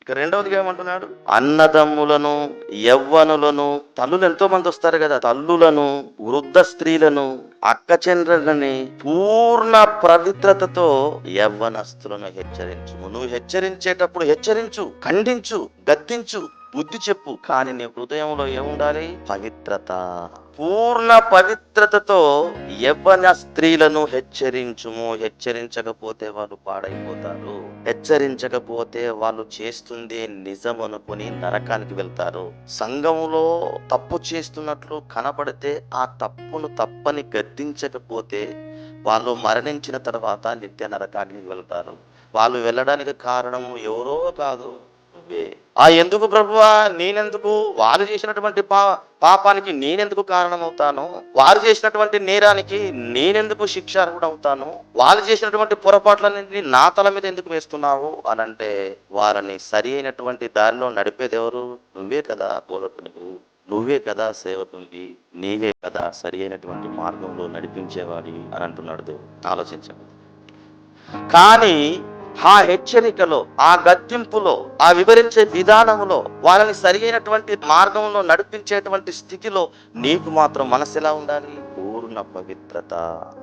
ఇక రెండవదిగా ఏమంటున్నాడు? అన్నదమ్ములను, యవ్వనులను, తల్లులు ఎంతో మంది వస్తారు కదా! తల్లులను, వృద్ధ స్త్రీలను, అక్కచెల్లెళ్ళని పూర్ణ పవిత్రతతో యవ్వనస్తులను హెచ్చరించుము. నువ్వు హెచ్చరించేటప్పుడు హెచ్చరించు, ఖండించు, గద్దించు, బుద్ధి చెప్పు. కానీ నీ హృదయంలో ఏముండాలి? పవిత్రత. పూర్ణ పవిత్రతతో యవ్వన స్త్రీలను హెచ్చరించుము. హెచ్చరించకపోతే వాళ్ళు పాడైపోతారు. హెచ్చరించకపోతే వాళ్ళు చేస్తుంది నిజం అనుకుని నరకానికి వెళ్తారు. సంఘములో తప్పు చేస్తున్నట్లు కనపడితే ఆ తప్పును తప్పని గద్దించకపోతే వాళ్ళు మరణించిన తర్వాత నిత్య నరకానికి వెళ్తారు. వాళ్ళు వెళ్ళడానికి కారణం ఎవరో కాదు, నువ్వే. ఎందుకు ప్రభువా, నేనెందుకు? వారు చేసినటువంటి పాపానికి నేనెందుకు కారణమవుతాను? వారు చేసినటువంటి నేరానికి నేనెందుకు శిక్షార్హుడవుతాను? వాళ్ళు చేసినటువంటి పొరపాట్లన్నింటినీ నా తల మీద ఎందుకు వేస్తున్నావు అని అంటే, వారిని సరి అయినటువంటి దారిలో నడిపేది ఎవరు? నువ్వే కదా బోధకుడివి, నువ్వే కదా సేవకుడివి, నీవే కదా సరి అయినటువంటి మార్గంలో నడిపించేవాడి అని అంటున్నాడు దేవుడు. ఆలోచించండి. కానీ ఆ హెచ్చరికలో, ఆ గద్దింపులో, ఆ వివరించే విధానంలో, వాళ్ళని సరి అయినటువంటి మార్గంలో నడిపించేటువంటి స్థితిలో నీకు మాత్రం మనసు ఎలా ఉండాలి? పూర్ణ పవిత్రత.